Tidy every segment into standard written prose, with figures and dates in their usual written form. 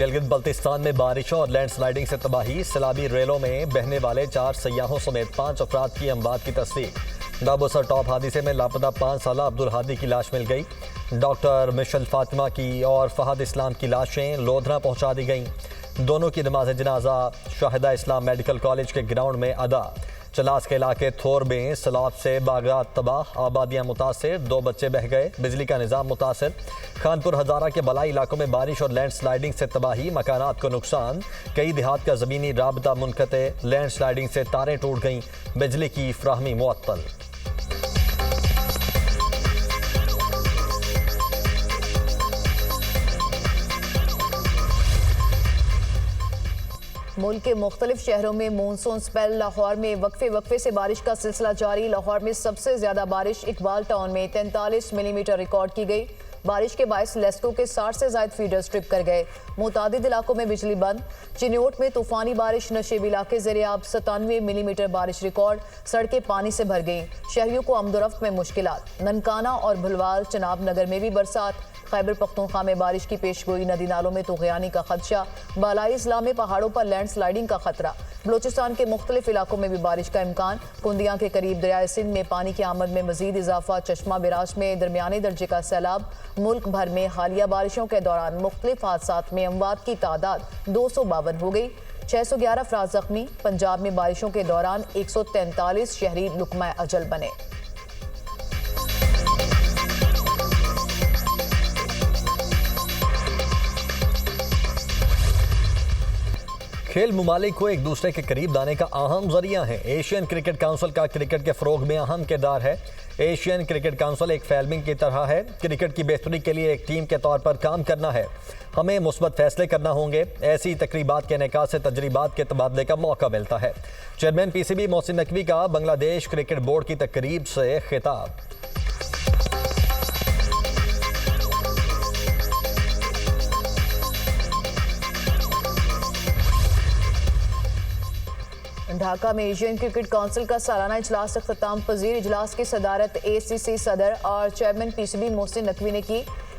गिलगित बल्तिस्तान में बारिशों और लैंडस्लाइडिंग से तबाही। सैलाबी रेलों में बहने वाले 4 सयाहों समेत 5 अफराद की अमवात की तस्दीक। दाबोसर टॉप हादसे में लापता 5 साला अब्दुल हादी की लाश मिल गई। डॉक्टर मिशल फातिमा की और फहद इस्लाम की लाशें लोधरा पहुंचा दी गईं। दोनों की नमाज जनाजा शाहिदा इस्लाम मेडिकल कॉलेज के ग्राउंड में अदा। चलास के इलाके थोर में सैलाब से बागात तबाह, आबादियां मुतासिर, 2 बच्चे बह गए, बिजली का निज़ाम मुतासिर। खानपुर हजारा के बलाई इलाकों में बारिश और लैंडस्लाइडिंग से तबाही, मकानात को नुकसान। कई देहात का ज़मीनी राबता मुनक़ते, लैंडस्लाइडिंग से तारें टूट गईं, बिजली की फ्राहमी मुअत्तल। मुल्क के मुख्तलिफ शहरों में मानसून स्पेल। लाहौर में वक्फे से बारिश का सिलसिला जारी। लाहौर में सबसे ज्यादा बारिश इकबाल टाउन में 43 मिलीमीटर रिकॉर्ड की गई। बारिश के बायस लेस्को के 60 से ज्यादा फीडर स्ट्रिप कर गए। मुतादिद इलाकों में बिजली बंद। चिन्योट में तूफानी बारिश, नशेब इलाके ज़ेरे-आब 97 मिलीमीटर बारिश रिकॉर्ड। सड़कें पानी से भर गईं, शहरियों को आमदोरफ्त में मुश्किलात। ननकाना और भुलवाल चनाब नगर में भी बरसात। खैबर पख्तूनख्वा में बारिश की पेशगोई, नदी नालों में तुग़यानी का खदशा। बालाई इस्लाम में पहाड़ों पर लैंडस्लाइडिंग का खतरा। बलोचिस्तान के मुख्तलिफ इलाकों में भी बारिश का इम्कान। कुंदियाँ के करीब दरियाए सिंध में पानी की आमद में मजीद इजाफा। चश्मा बिराज में दरमियाने दर्जे का सैलाब। मुल्क भर में हालिया बारिशों के दौरान मुख्तलिफ हादसात में अमवात की तादाद 252 हो गई। 611 अफराद जख्मी। पंजाब में बारिशों के दौरान 143 शहरी लुकमा अजल बने। खेल मुमालिक को एक दूसरे के करीब लाने का अहम जरिया है। एशियन क्रिकेट काउंसिल का क्रिकेट के फ़रोग में अहम किरदार है। एशियन क्रिकेट काउंसिल एक फैलमिंग की तरह है। क्रिकेट की बेहतरी के लिए एक टीम के तौर पर काम करना है। हमें मुस्बत फैसले करना होंगे। ऐसी तकरीबात के इनेकाद से तजरीबात के तबादले का मौका मिलता है। चेयरमैन PCB मोहसिन नकवी का बांग्लादेश क्रिकेट बोर्ड की तकरीब से खिताब। ढाका में एशियन क्रिकेट काउंसिल का सालाना इजलास अख्ताम पजीर। इजलास की सदारत ACC सदर और चेयरमैन PCB मोहसिन नकवी ने की।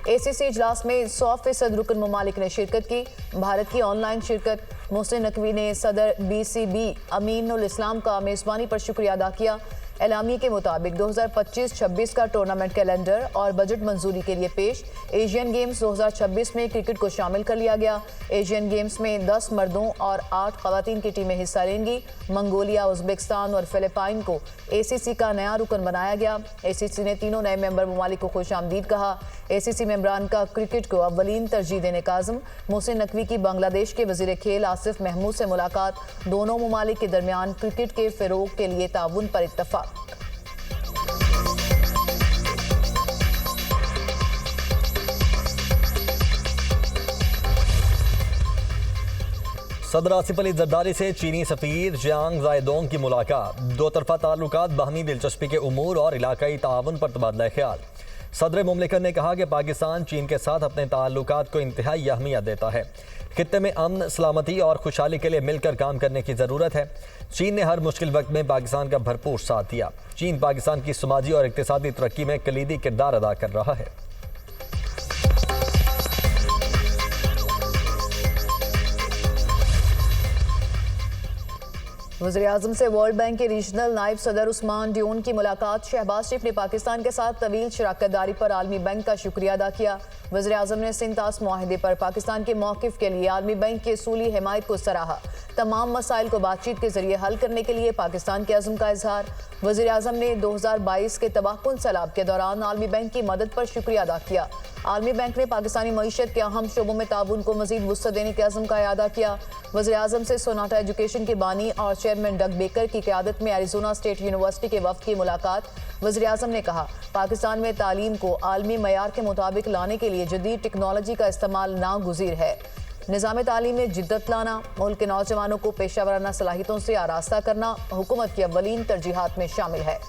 ACC इजलास में 100% रुकन ममालिक ने शिरकत की। भारत की ऑनलाइन शिरकत। मोहसिन नकवी ने सदर BCB अमीनुल इस्लाम का मेज़बानी पर शुक्रिया अदा किया। एलामिया के मुताबिक 2025-26 का टूर्नामेंट कैलेंडर और बजट मंजूरी के लिए पेश। एशियन गेम्स 2026 में क्रिकेट को शामिल कर लिया गया। एशियन गेम्स में 10 मर्दों और 8 खवातीन की टीमें हिस्सा लेंगी। मंगोलिया, उज़्बेकिस्तान और फिलिपाइन को ACC का नया रुकन बनाया गया। ACC ने तीनों नए मेंबर ममालिक को खुशामदीद कहा। ACC मेंबरान का क्रिकेट को अव्वलीन तरजीह देने का आज़म। मोहसिन नकवी की बांग्लादेश के वज़ीर खेल आसिफ महमूद से मुलाकात। दोनों ममालिक के दरमियान क्रिकेट के फ़रोग के लिए ताउन पर इत्तफाक। सदर आसिफ अली जरदारी से चीनी सफीर जियांग जायदोंग की मुलाकात। दो तरफा ताल्लुकात, बाहमी दिलचस्पी के उमूर और इलाकाई ताउन पर तबादला ख्याल। सदर मुमलिकत ने कहा कि पाकिस्तान चीन के साथ अपने ताल्लुकात को इंतहाई अहमियत देता है। खित्ते में अमन, सलामती और खुशहाली के लिए मिलकर काम करने की ज़रूरत है। चीन ने हर मुश्किल वक्त में पाकिस्तान का भरपूर साथ दिया। चीन पाकिस्तान की समाजी और इक़्तिसादी तरक्की में कलीदी किरदार अदा कर रहा है। वज़ीर-ए-आज़म से वर्ल्ड बैंक के रीजनल नायब सदर उस्मान ड्यून की मुलाकात। शहबाज शरीफ ने पाकिस्तान के साथ तवील शराकतदारी पर आलमी बैंक का शुक्रिया अदा किया। वज़ीर-ए-आज़म ने सिंतास मुआहिदे पर पाकिस्तान के मौक़िफ़ के लिए आलमी बैंक की असूली हिमायत को सराहा। तमाम मसाइल को बातचीत के जरिए हल करने के लिए पाकिस्तान के अज़्म का इजहार। वज़ीर-ए-आज़म ने 2022 के तबाहकुन सैलाब के दौरान आलमी बैंक की मदद पर शुक्रिया अदा किया। आलमी बैंक ने पाकिस्तानी मईशत के अहम शोबों में ताउन को मज़ीद वुसअत देने के अज़्म का इआदा किया। वज़ीर-ए-आज़म से सोनाटा एजुकेशन के बानी और चेयरमैन डग बेकर की क़यादत में एरिज़ोना स्टेट यूनिवर्सिटी के वफ़द की मुलाकात। वज़ीर-ए-आज़म ने कहा, पाकिस्तान में तालीम को आलमी मयार के मुताबिक लाने के लिए जदीद टेक्नोलॉजी का इस्तेमाल नागुज़ीर है। निज़ाम तालीम में जिद्दत लाना, मुल्क के नौजवानों को पेशा वराना सलाहियतों से आरास्ता करना हुकूमत की अव्वलीन तरजीहात में शामिल है।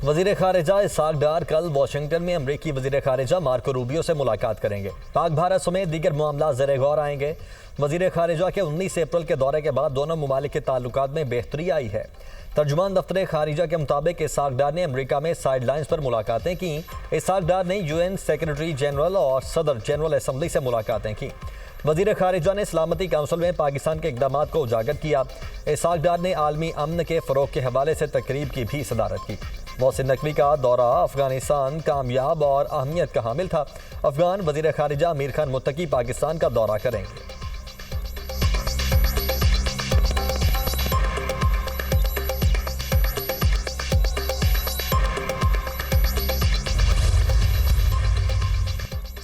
वजीर खारिजा इसहाक डार कल वाशिंगटन में अमरीकी वजीर खारिजा मार्को रूबियो से मुलाकात करेंगे। पाक भारत समेत दीगर मामला ज़ेरे गौर आएंगे। वजीर खारिजा के 19 अप्रैल के दौरे के बाद दोनों ममालिक के ताल्लुकात में बेहतरी आई है। तर्जुमान दफ्तर खारिजा के मुताबिक इसहाक डार ने अमरीका में साइड लाइन्स पर मुलाकातें की। इसहाक डार ने UN सेक्रेटरी जनरल और सदर जनरल असम्बली से मुलाकातें की। वजीर खारिजा ने सलामती काउंसिल में पाकिस्तान के इकदाम को उजागर किया। इसहाक डार ने आलमी अमन के फ़रोग के हवाले से तकरीब की भी सदारत की। मोहसिन नकवी का दौरा अफगानिस्तान कामयाब और अहमियत का हामिल था। अफगान वजीर खारिजा अमीर खान मुत्तकी पाकिस्तान का दौरा करेंगे।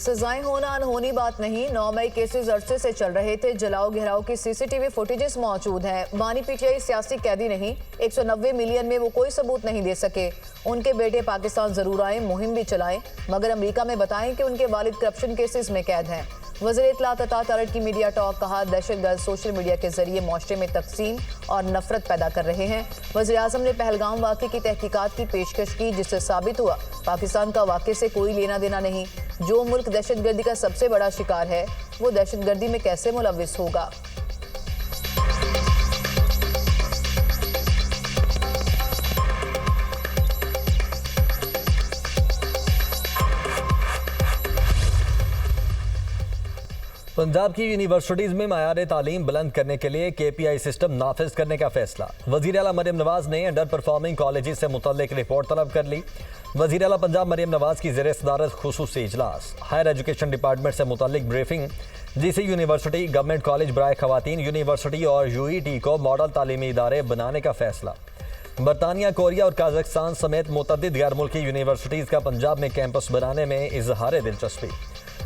सजाएं होना अनहोनी बात नहीं। 9 मई केसेस अरसे से चल रहे थे। जलाओ घेराव की CCTV फुटेजेस मौजूद हैं। बानी PTI सियासी कैदी नहीं। 190 मिलियन में वो कोई सबूत नहीं दे सके। उनके बेटे पाकिस्तान जरूर आए, मुहिम भी चलाएं, मगर अमेरिका में बताएं कि उनके वालिद करप्शन केसेस में कैद हैं। वज़ीर इत्तलात अता तरट की मीडिया टॉक। कहा, दहशतगर्द सोशल मीडिया के जरिए मुआशरे में तकसीम और नफरत पैदा कर रहे हैं। वज़ीर आज़म ने पहलगाम वाक़े की तहकीकात की पेशकश की, जिससे साबित हुआ पाकिस्तान का वाक़े से कोई लेना देना नहीं। जो मुल्क दहशतगर्दी का सबसे बड़ा शिकार है, वो दहशतगर्दी में कैसे मुलव्विस होगा। पंजाब की यूनिवर्सिटीज़ में मयार तालीम बुलंद करने के लिए KPI सिस्टम नाफिज करने का फैसला। वज़ीर आला मरियम नवाज ने अंडर परफॉर्मिंग कॉलेज से मुतल्लिक रिपोर्ट तलब कर ली। वज़ीर आला पंजाब मरियम नवाज की ज़ेर सदारत खुसूसी इजलास। हायर एजुकेशन डिपार्टमेंट से मुतल्लिक briefing. GC university, government college बराए खवातीन यूनिवर्सिटी और UET को मॉडल तालीमी इदारे बनाने का फैसला। बरतानिया, कोरिया और काज़ाकिस्तान समेत मुतअद्दिद गैर मुल्की यूनिवर्सिटीज़ का पंजाब में कैंपस बनाने में इजहार दिलचस्पी।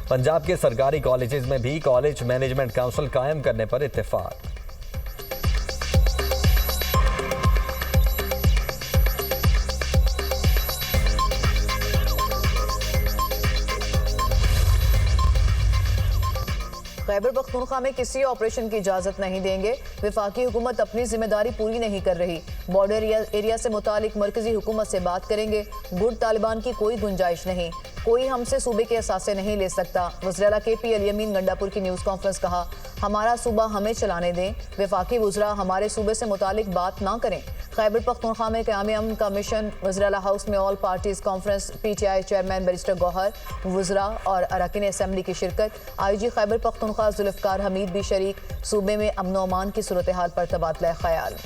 पंजाब के सरकारी कॉलेजेस में भी कॉलेज मैनेजमेंट काउंसिल कायम करने पर इत्तेफाक। खैबर पख्तूनख्वा में किसी ऑपरेशन की इजाजत नहीं देंगे। वफाकी हुकूमत अपनी जिम्मेदारी पूरी नहीं कर रही। बॉर्डर एरिया से मुतालिक मरकजी हुकूमत से बात करेंगे। गुट तालिबान की कोई गुंजाइश नहीं। कोई हमसे सूबे के असासे नहीं ले सकता। वज़ीर आला KP अली अमीन गंडापुर की न्यूज़ कॉन्फ्रेंस। कहा, हमारा सूबा हमें चलाने दें। वफाकी वज़रा हमारे सूबे से मुतालिक बात ना करें। खैबर पख्तूनख्वा में क़याम अमन का मिशन। वज़ीर आला हाउस में all parties conference. PTI chairman barrister Gohar, वज़रा और अरकान असम्बली की शिरकत। IG खैबर पख्तूनख्वा जुल्फ़िकार हमीद भी शरीक। सूबे में अमन व अमान की सूरत हाल पर तबादला ख्याल।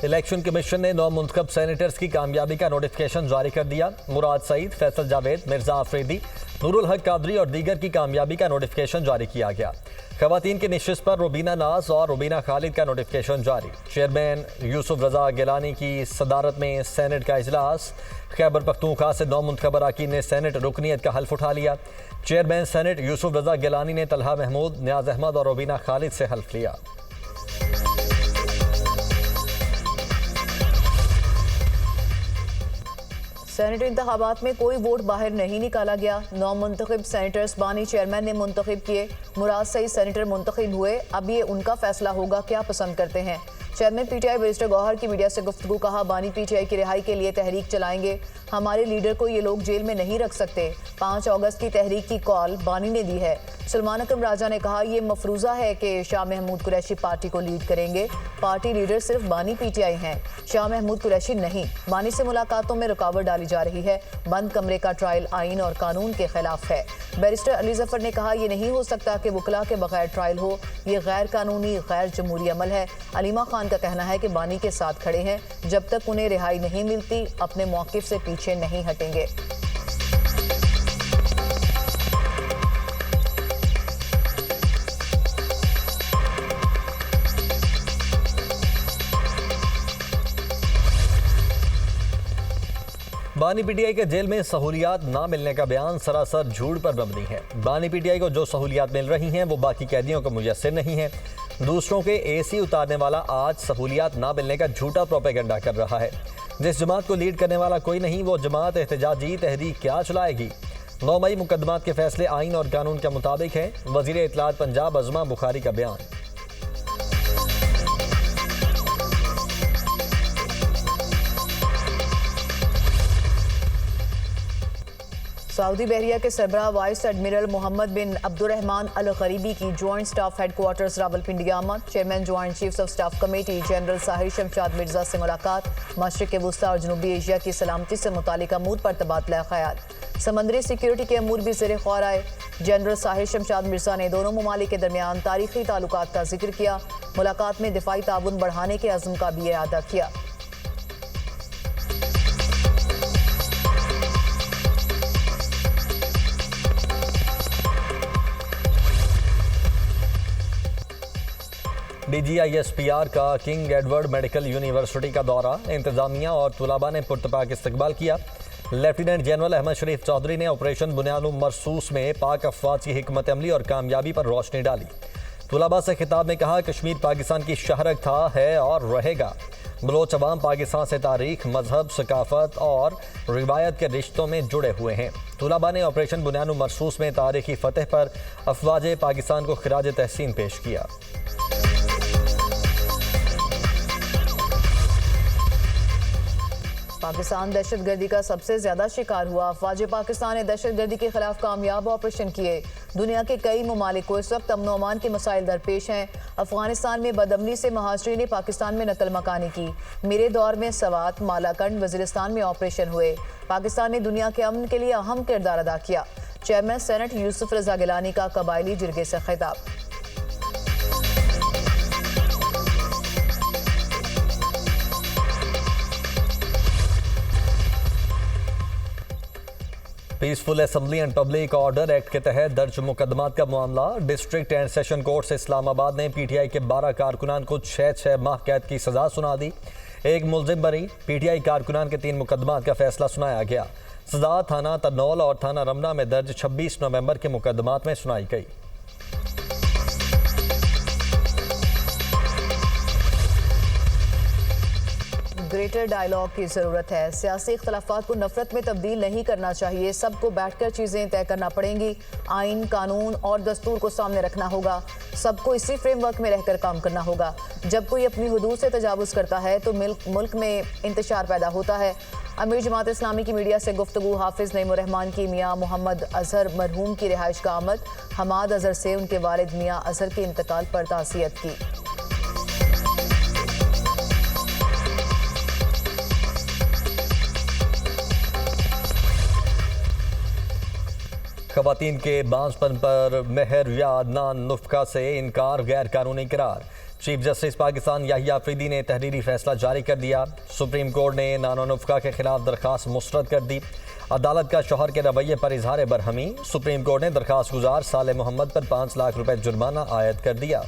इलेक्शन कमीशन ने 9 मुंतखब सेनेटर्स की कामयाबी का नोटिफिकेशन जारी कर दिया। मुराद सईद, फैसल जावेद, मिर्जा आफरीदी, नूरुल हक कादरी और दीगर की कामयाबी का नोटिफिकेशन जारी किया गया। खवातीन की निशिस्त पर रुबीना नाज और रुबीना खालिद का नोटिफिकेशन जारी। चेयरमैन यूसुफ रजा गिलानी की सदारत में सेनेट का इजलास। खैबर पख्तूनख्वा से 9 मुंतखब अरकान ने सेनेट रुकनीत का हल्फ उठा लिया। चेयरमैन सेनेट यूसुफ रजा गिलानी ने तलहा महमूद, न्याज अहमद और रुबीना खालिद से हल्फ लिया। सेनेटरी इंतखाबात में कोई वोट बाहर नहीं निकाला गया। 9 मुंतखब सेनेटर्स बानी चेयरमैन ने मुंतखब किए। मुराद सईद सेनेटर मुंतखब हुए। अब ये उनका फैसला होगा क्या पसंद करते हैं। चेयरमैन PTI बैरिस्टर गौहर की मीडिया से गुफ्तगू। कहा, बानी PTI की रिहाई के लिए तहरीक चलाएंगे। हमारे लीडर को ये लोग जेल में नहीं रख सकते। 5 अगस्त की तहरीक की कॉल बानी ने दी है। सलमान अकरम राजा ने कहा, यह मफरूज़ा है कि शाह महमूद कुरैशी पार्टी को लीड करेंगे। पार्टी लीडर सिर्फ बानी PTI हैं, शाह महमूद कुरैशी नहीं। बानी से मुलाकातों में रुकावट डाली जा रही है। बंद कमरे का ट्रायल आइन और कानून के खिलाफ है। बैरिस्टर अली जफर ने कहा, यह नहीं हो सकता कि वकला के बगैर ट्रायल हो। ये गैर कानूनी, गैर जमहूरी अमल है। अलीमा खान का कहना है कि बानी के साथ खड़े हैं। जब तक उन्हें रिहाई नहीं मिलती, अपने मौक़िफ़ से पीछे नहीं हटेंगे। बानी PTI के जेल में सहूलियात ना मिलने का बयान सरासर झूठ पर मबनी है। बानी PTI को जो सहूलियात मिल रही हैं वो बाकी कैदियों को मुयस्सर नहीं है। दूसरों के AC उतारने वाला आज सहूलियात ना मिलने का झूठा प्रोपेगेंडा कर रहा है। जिस जमात को लीड करने वाला कोई नहीं, वो जमात एहतजाजी तहरीक क्या चलाएगी। 9 मई मुकदमात के फैसले आइन और कानून के मुताबिक हैं। वजीर इत्तलात पंजाब अजमा बुखारी का बयान। सऊदी बहरिया के सरबराह वाइस एडमिरल मोहम्मद बिन अब्दुर्रहमान अल गरीबी की जॉइंट स्टाफ हेडक्वार्टर्स रावलपिंडी आमद। Chairman joint chiefs of staff committee general Sahir Shamshad Mirza से मुलाकात। मशरिक वुस्ता और जनूबी एशिया की सलामती से मुतालिक अमूर पर तबादला ख्याल। समंदरी सिक्योरिटी के अमूर भी ज़ेर ख्वार आए। जनरल साहिर शमशाद मिर्जा ने दोनों ममालिक के दरमियान तारीखी ताल्लुकात का जिक्र किया। मुलाकात में दिफाई ताउन बढ़ाने के अज़्म का भी इरादा किया। DGISPR का किंग एडवर्ड मेडिकल यूनिवर्सिटी का दौरा। इंतजामिया और तुलाबा ने पुरतपाक इस्तकबाल किया। लेफ्टिनेंट जनरल अहमद शरीफ चौधरी ने ऑपरेशन बुनियाद मरसूस में पाक अफवाज की हिकमत अमली और कामयाबी पर रोशनी डाली। तुलाबा से खिताब में कहा, कश्मीर पाकिस्तान की शहरक था, है और रहेगा। बलोच अवाम पाकिस्तान से तारीख, मजहब, सकाफत और रिवायत के रिश्तों में जुड़े हुए हैं। तुलाबा ने ऑपरेशन बुनियाद मरसूस में तारीखी फतेह पर अफवाज पाकिस्तान को खिराज तहसीन पेश किया। पाकिस्तान दहशतगर्दी का सबसे ज्यादा शिकार हुआ। अफवाज पाकिस्तान ने दहशतगर्दी के खिलाफ कामयाब ऑपरेशन किए। दुनिया के कई ममालिक को इस वक्त अमन और अमान के मसाइल दरपेश हैं। अफगानिस्तान में बदअमनी से महाजरीन ने पाकिस्तान में नकल मकानी की। मेरे दौर में सवात, मालाकंड, वजीरिस्तान में ऑपरेशन हुए। पाकिस्तान ने दुनिया के अमन के लिए अहम किरदार अदा किया। चेयरमैन सेनेट यूसुफ रजा गिलानी का कबायली जिरगे से खिताब। Peaceful assembly and public order act के तहत दर्ज मुकदमात का मामला। डिस्ट्रिक्ट एंड सेशन कोर्ट से इस्लामाबाद ने PTI के 12 कारकुनान को 6 माह कैद की सजा सुना दी। एक मुलजिम बरी। PTI कारकुनान के 3 मुकदमात का फैसला सुनाया गया। सजा थाना तन्नौल और थाना रमना में दर्ज 26 नवंबर के मुकदमात में सुनाई गई। ग्रेटर डायलॉग की ज़रूरत है। सियासी इख्तलाफात को नफरत में तब्दील नहीं करना चाहिए। सबको बैठकर चीज़ें तय करना पड़ेंगी। आइन, कानून और दस्तूर को सामने रखना होगा। सबको इसी फ्रेमवर्क में रहकर काम करना होगा। जब कोई अपनी हुदूद से तजावुज़ करता है तो मुल्क में इंतशार पैदा होता है। अमीर जमात इस्लामी की मीडिया से गुफ्तगू। हाफिज नईमुर रहमान की मियाँ मोहम्मद अजहर मरहूम की रिहाइश का आमद। हमाद अजहर से उनके वालिद मियाँ अजहर के इंतकाल पर ताज़ियत की। खवातीन के बांझपन पर मेहर या अदनान नुफ्का से इनकार गैर कानूनी करार। चीफ जस्टिस पाकिस्तान याहिया अफरीदी ने तहरीरी फैसला जारी कर दिया। सुप्रीम कोर्ट ने नाना नुफ्का के खिलाफ दरखास्त मुस्तरद कर दी। अदालत का शौहर के रवैये पर इजहार बरहमी। सुप्रीम कोर्ट ने दरखास्त गुजार साले मोहम्मद पर 5 लाख रुपए जुर्माना आयद कर दिया।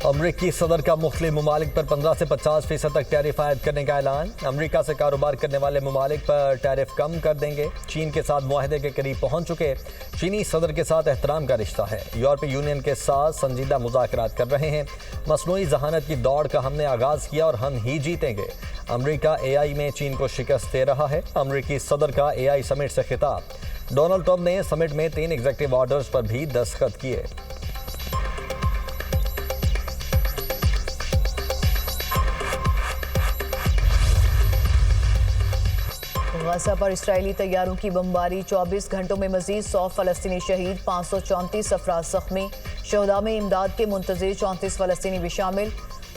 अमरीकी सदर का मुख्तलिफ ममालिक पर 15 से 50% तक टैरिफ आयद करने का ऐलान। अमरीका से कारोबार करने वाले ममालिक पर टैरिफ कम कर देंगे। चीन के साथ मुआहदे के करीब पहुंच चुके। चीनी सदर के साथ एहतराम का रिश्ता है। यूरोपीय यूनियन के साथ संजीदा मुज़ाकरात कर रहे हैं। मसनूई जहानत की दौड़ का हमने आगाज़ किया और हम ही जीतेंगे। अमरीका AI में चीन को शिकस्त दे रहा है। अमरीकी सदर का AI समिट से खिताब। डोनाल्ड ट्रंप ने समिट में 3 एग्जीक्यूटिव ऑर्डर्स पर भी दस्तखत किए। गजा पर इस्राएली तैयारों की बमबारी। 24 घंटों में मजीद 100 फलस्तीनी शहीद, 534 अफराद जख्मी। शहदा में इमदाद के मुंतजिर 34 फलस्तीनी भी शामिल।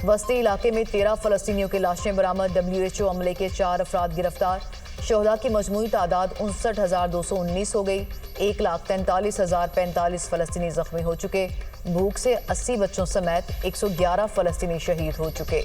वस्ती इलाके में 13 फलस्तीनियों की लाशें बरामद। WHO अमले के 4 अफराद गिरफ्तार। शहदा की मजमूई तादाद 59,219 हो गई। 1,43,045 फलस्तीनी जख्मी हो चुके। भूख से 80 बच्चों समेत 111 फलस्तीनी शहीद हो चुके।